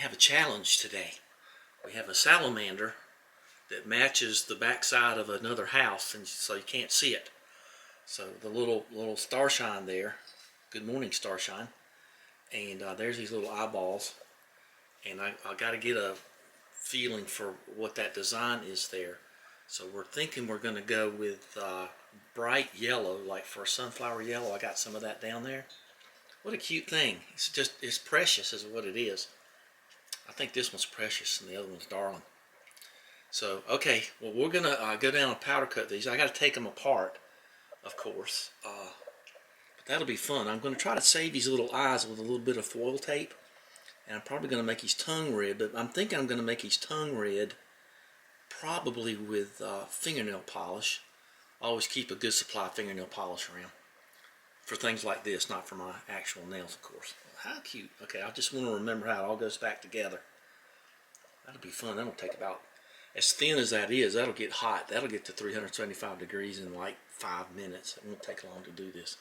have a challenge today. We have a salamander that matches the backside of another house, and so you can't see it. So the little starshine there, good morning starshine, and there's these little eyeballs, and I got to get a feeling for what that design is there. So we're thinking we're going to go with bright yellow, like for a sunflower yellow. I got some of that down there. What a cute thing. It's precious is what it is. I think this one's precious and the other one's darling. So, okay, well, we're going to go down and powder coat these. I got to take them apart, of course. But that'll be fun. I'm going to try to save these little eyes with a little bit of foil tape. And I'm probably going to make his tongue red, but I'm thinking I'm going to make his tongue red probably with fingernail polish. I always keep a good supply of fingernail polish around for things like this, not for my actual nails, of course. How cute. Okay, I just want to remember how it all goes back together. That'll be fun. That'll take about, as thin as that is, that'll get hot. That'll get to 375 degrees in like 5 minutes. It won't take long to do this.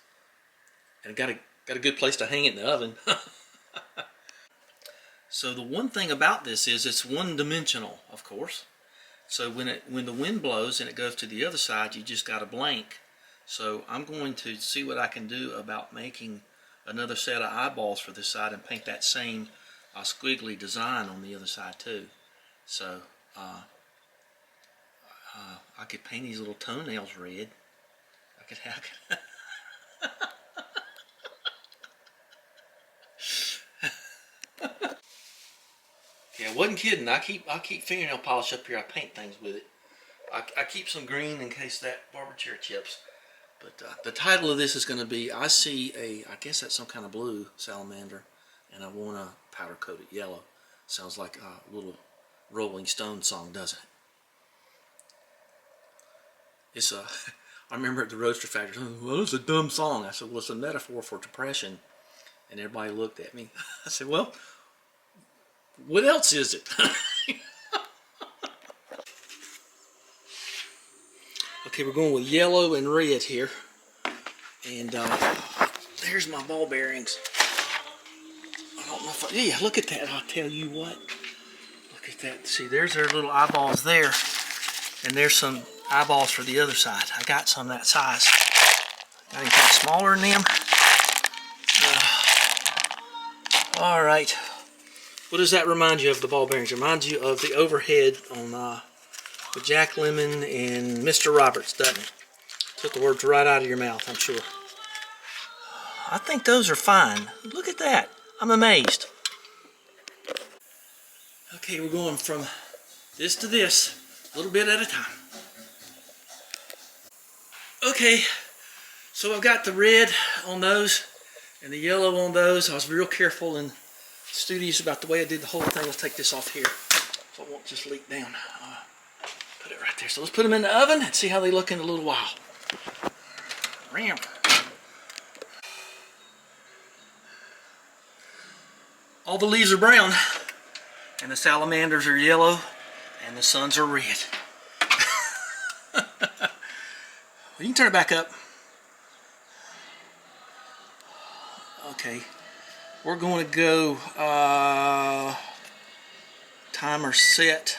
And got a good place to hang it in the oven. So the one thing about this is it's one-dimensional, of course. So when the wind blows and it goes to the other side, you just got a blank. So I'm going to see what I can do about making another set of eyeballs for this side and paint that same squiggly design on the other side too. So I could paint these little toenails red. I could have. Yeah, I wasn't kidding. I keep fingernail polish up here. I paint things with it. I keep some green in case that barber chair chips. But the title of this is going to be, I see I guess that's some kind of blue salamander, and I want to powder coat it yellow. Sounds like a little Rolling Stone song, doesn't it? It's I remember at the Roadster Factory, well, it's a dumb song. I said, well, it's a metaphor for depression. And everybody looked at me. I said, well, what else is it? Okay, we're going with yellow and red here. And there's my ball bearings. I don't know if yeah, look at that. I'll tell you what. Look at that. See, there's their little eyeballs there. And there's some eyeballs for the other side. I got some that size. Got anything smaller than them? All right. What does that remind you of, the ball bearings? It reminds you of the overhead on with Jack Lemmon and Mr. Roberts, doesn't it? Took the words right out of your mouth, I'm sure. I think those are fine. Look at that. I'm amazed. Okay, we're going from this to this, a little bit at a time. Okay, so I've got the red on those and the yellow on those. I was real careful and studious about the way I did the whole thing. Let's take this off here so it won't just leak down. Put it right there. So let's put them in the oven and see how they look in a little while. Ram. All the leaves are brown and the salamanders are yellow and the suns are red. You can turn it back up. Okay. We're going to go timer set.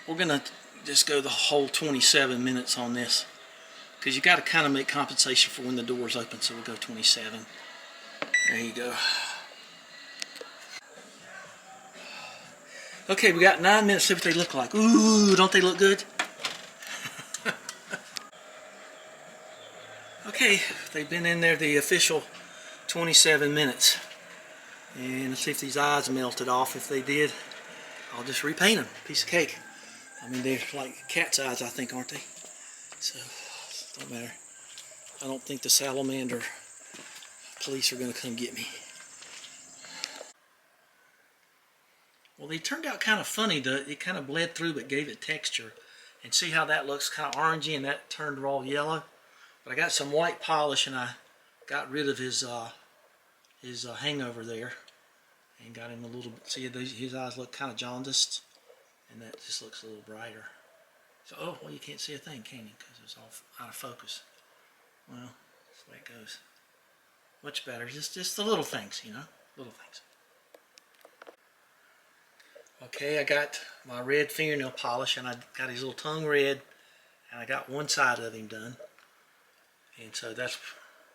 We're going to just go the whole 27 minutes on this because you got to kind of make compensation for when the door's open, so we'll go 27. There you go. Okay, we got 9 minutes. See what they look like. Ooh, don't they look good? Okay, they've been in there the official 27 minutes. And let's see if these eyes melted off. If they did, I'll just repaint them. Piece of cake. I mean, they're like cat's eyes, I think, aren't they? So, don't matter. I don't think the salamander police are going to come get me. Well, they turned out kind of funny. It kind of bled through but gave it texture. And see how that looks kind of orangey and that turned raw yellow? But I got some white polish and I got rid of his hangover there. And got him a little, see his eyes look kind of jaundiced. And that just looks a little brighter. So, oh, well, you can't see a thing, can you? Because it's all out of focus. Well, that's the way it goes. Much better. Just the little things, you know? Little things. Okay, I got my red fingernail polish, and I got his little tongue red, and I got one side of him done. And so that's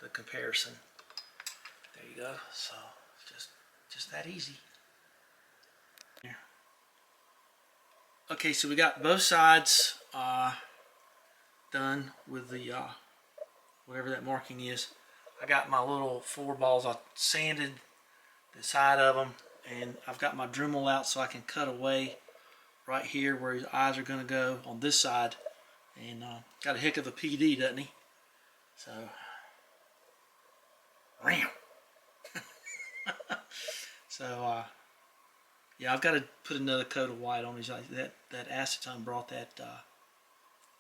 the comparison. There you go. So just that easy. Okay, so we got both sides done with the whatever that marking is. I got my little 4 balls. I sanded the side of them, and I've got my Dremel out so I can cut away right here where his eyes are going to go on this side. And got a heck of a PD, doesn't he? So, ram. So, yeah, I've got to put another coat of white on his. That acetone brought that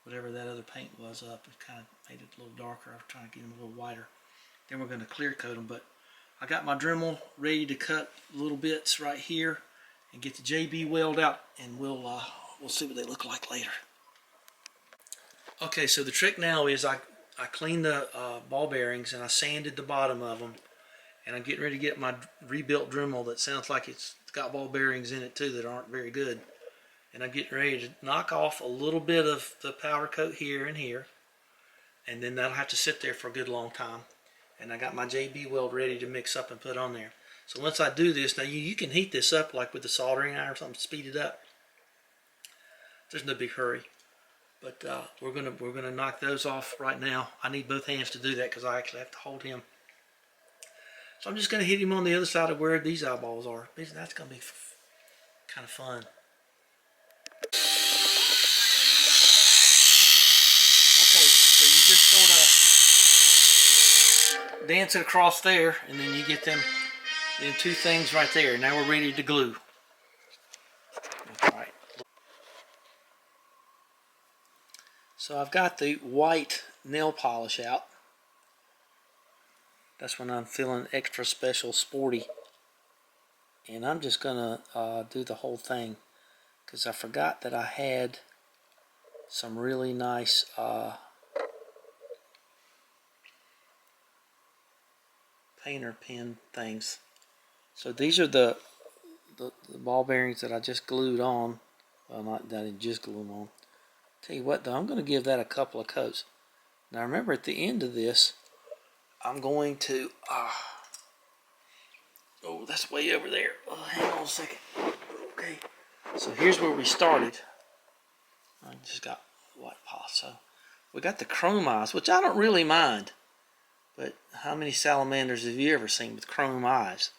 whatever that other paint was up. It kind of made it a little darker. I was trying to get him a little whiter. Then we're going to clear coat them. But I got my Dremel ready to cut little bits right here and get the JB weld out, and we'll see what they look like later. Okay, so the trick now is I cleaned the ball bearings, and I sanded the bottom of them, and I'm getting ready to get my rebuilt Dremel that sounds like it's got ball bearings in it too that aren't very good. And I'm getting ready to knock off a little bit of the powder coat here and here, and then that'll have to sit there for a good long time. And I got my JB weld ready to mix up and put on there. So once I do this, now you can heat this up like with the soldering iron or something, speed it up. There's no big hurry. But we're gonna knock those off right now. I need both hands to do that because I actually have to hold him. So I'm just gonna hit him on the other side of where these eyeballs are. That's gonna be kind of fun. Okay, so you just sort of dance it across there, and then you get them 2 things right there. Now we're ready to glue. All right. So I've got the white nail polish out. That's when I'm feeling extra special sporty. And I'm just gonna do the whole thing because I forgot that I had some really nice painter pen things. So these are the ball bearings that I just glued on. Well, not that I didn't just glue them on. Tell you what though, I'm going to give that a couple of coats. Now remember, at the end of this, I'm going to oh, that's way over there. Hang on a second. Okay, so here's where we started. I just got white polish. So we got the chrome eyes, which I don't really mind. But how many salamanders have you ever seen with chrome eyes?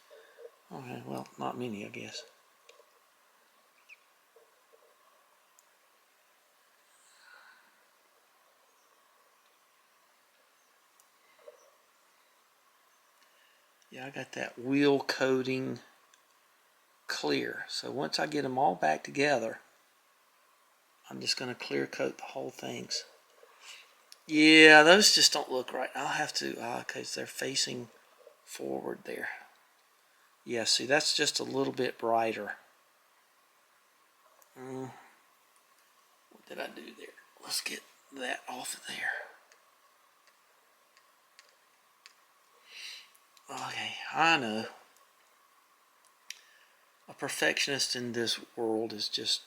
Okay, well, not many, I guess. Yeah, I got that wheel coating clear. So once I get them all back together, I'm just going to clear coat the whole things. Yeah, those just don't look right. I'll have to, because they're facing forward there. Yeah, see, that's just a little bit brighter. What did I do there? Let's get that off of there. Okay, I know. A perfectionist in this world is just...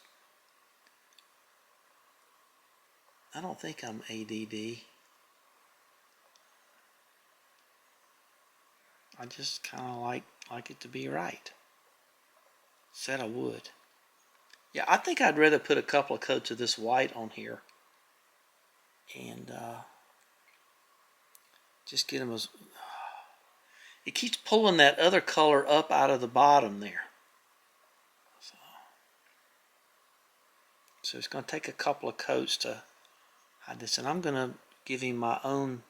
I don't think I'm ADD. I just kind of like it to be right. Said I would. Yeah, I think I'd rather put a couple of coats of this white on here. And just get them as... It keeps pulling that other color up out of the bottom there. So it's going to take a couple of coats to hide this. And I'm going to give him my own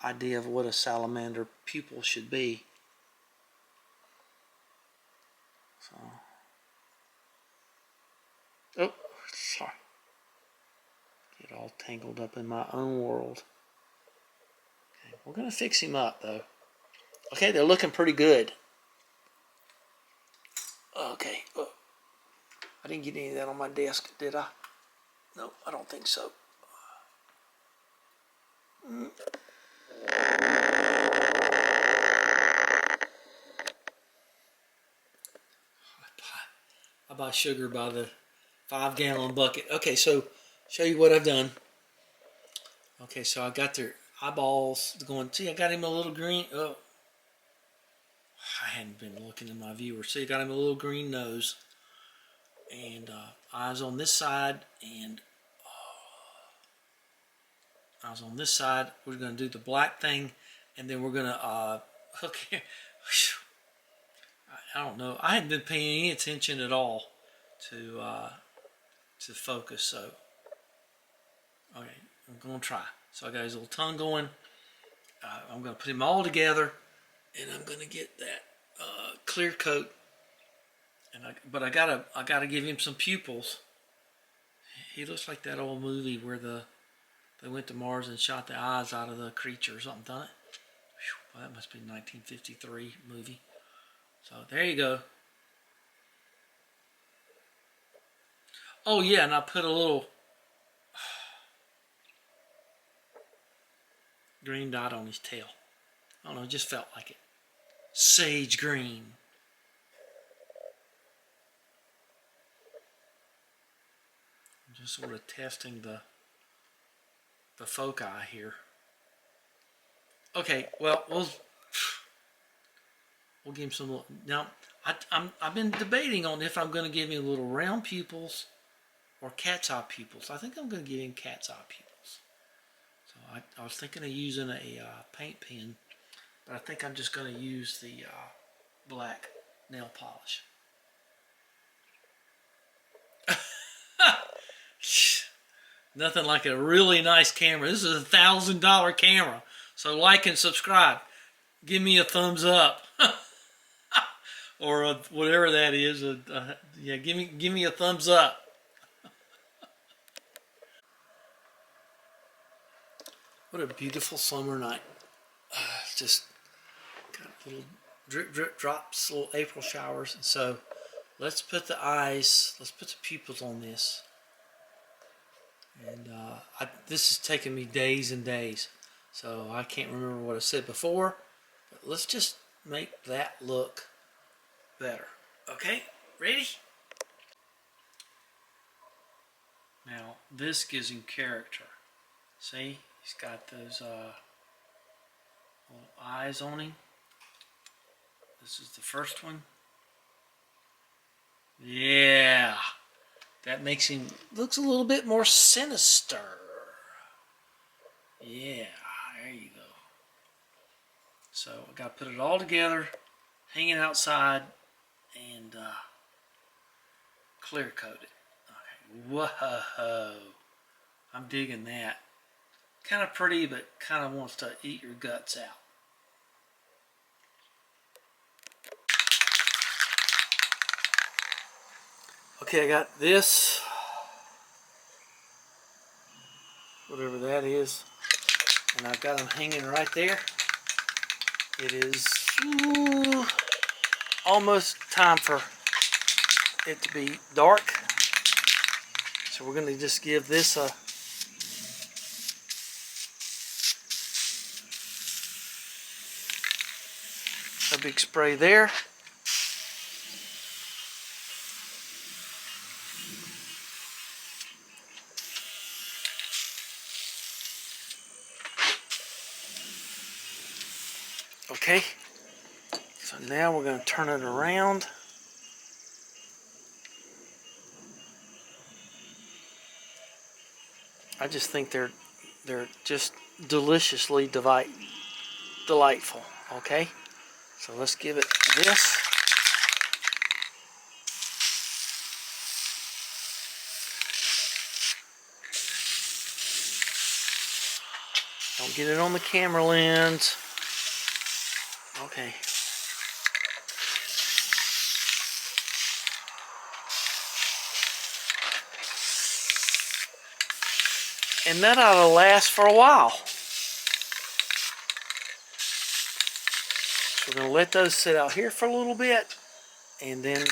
idea of what a salamander pupil should be. So, oh, sorry. Get all tangled up in my own world. Okay, we're going to fix him up though. Okay, they're looking pretty good. Okay. Oh, I didn't get any of that on my desk, did I? No, I don't think so. buy sugar by the 5-gallon bucket. Okay, so show you what I've done. Okay, so I got their eyeballs going. See, I got him a little green. Oh, I hadn't been looking at my viewer. See, I got him a little green nose. And eyes on this side. And eyes on this side. We're going to do the black thing. And then we're going to hook here. I don't know. I hadn't been paying any attention at all to focus. So, okay, I'm going to try. So I got his little tongue going. I'm going to put him all together, and I'm going to get that clear coat. But I gotta give him some pupils. He looks like that old movie where they went to Mars and shot the eyes out of the creature or something, doesn't it? Well, that must be a 1953 movie. So there you go. Oh yeah, and I put a little green dot on his tail. I don't know, it just felt like it. Sage green. I'm just sort of testing the foci here. Okay, well, we'll give him some. Now, I've been debating on if I'm going to give him little round pupils or cat's eye pupils. I think I'm going to give him cat's eye pupils. So I was thinking of using a paint pen, but I think I'm just going to use the black nail polish. Nothing like a really nice camera. This is a $1,000 camera. So like and subscribe. Give me a thumbs up. Or whatever that is. Yeah, give me a thumbs up. What a beautiful summer night. Just got little drip, drip, drops, little April showers. And so let's put the eyes, let's put the pupils on this. And this has taken me days and days. So I can't remember what I said before. But let's just make that look better. Okay, ready? Now this gives him character. See, he's got those little eyes on him. This is the first one. Yeah, that makes him looks a little bit more sinister. Yeah, there you go. So I got to put it all together, hang it outside, and clear coat it. Okay. Whoa, I'm digging that. Kind of pretty, but kind of wants to eat your guts out. Okay, I got this, whatever that is, and I've got them hanging right there. It is almost time for it to be dark, so we're going to just give this a big spray there. Okay, so now we're going to turn it around. I just think they're just deliciously delightful. Okay, so let's give it this. Don't get it on the camera lens. Okay. And that ought to last for a while. So we're going to let those sit out here for a little bit. And then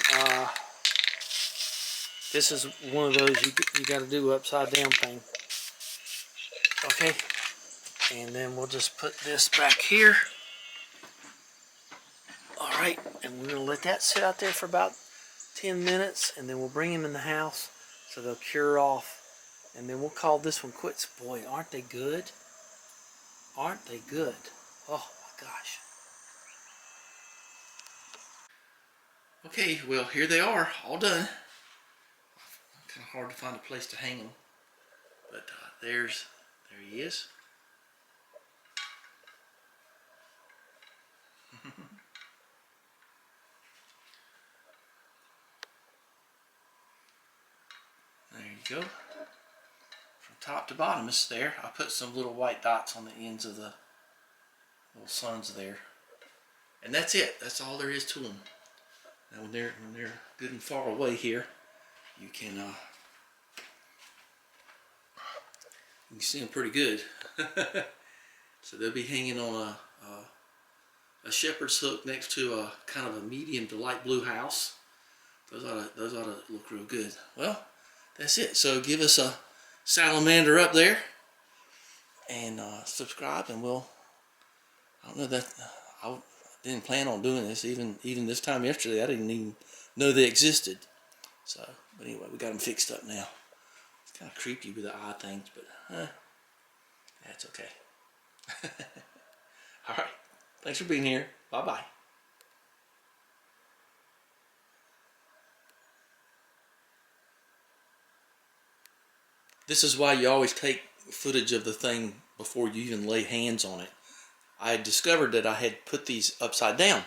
this is one of those you got to do upside down thing. Okay. And then we'll just put this back here. Alright, and we're going to let that sit out there for about 10 minutes, and then we'll bring them in the house so they'll cure off. And then we'll call this one quits. Boy, aren't they good? Aren't they good? Oh my gosh. Okay, well, here they are, all done. Kind of hard to find a place to hang them, but there he is. There you go. From top to bottom, it's there. I put some little white dots on the ends of the little suns there, and that's it. That's all there is to them. Now, when they're good and far away here, you can see them pretty good. So they'll be hanging on a shepherd's hook next to a kind of a medium to light blue house. Those ought to look real good. Well, that's it. So give us a salamander up there, and subscribe, and I don't know that I didn't plan on doing this even this time yesterday. I didn't even know they existed. So, but anyway, we got them fixed up now. It's kind of creepy with the eye things, but that's okay. All right. Thanks for being here. Bye-bye. This is why you always take footage of the thing before you even lay hands on it. I had discovered that I had put these upside down.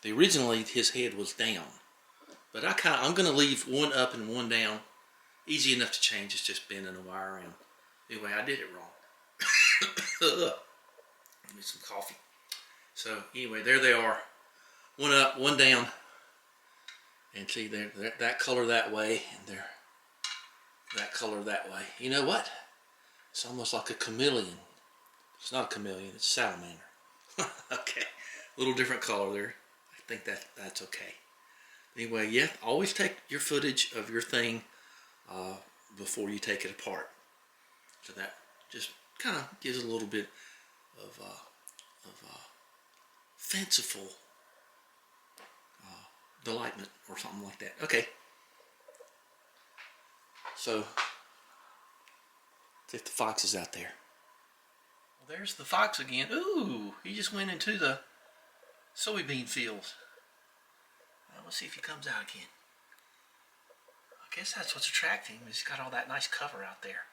Originally, his head was down. But I'm going to leave one up and one down. Easy enough to change. It's just bending a wire around. Anyway, I did it wrong. Give me some coffee. So anyway, there they are. One up, one down. And see, they're that color that way, and they're that color that way. You know what? It's almost like a chameleon. It's not a chameleon, it's a salamander. Okay, a little different color there. I think that's okay. Anyway, yeah, always take your footage of your thing before you take it apart. So that just kind of gives a little bit of fanciful delightment or something like that. Okay. So, see if the fox is out there. Well, there's the fox again. Ooh, he just went into the soybean fields. Well, let's see if he comes out again. I guess that's what's attracting him. He's got all that nice cover out there.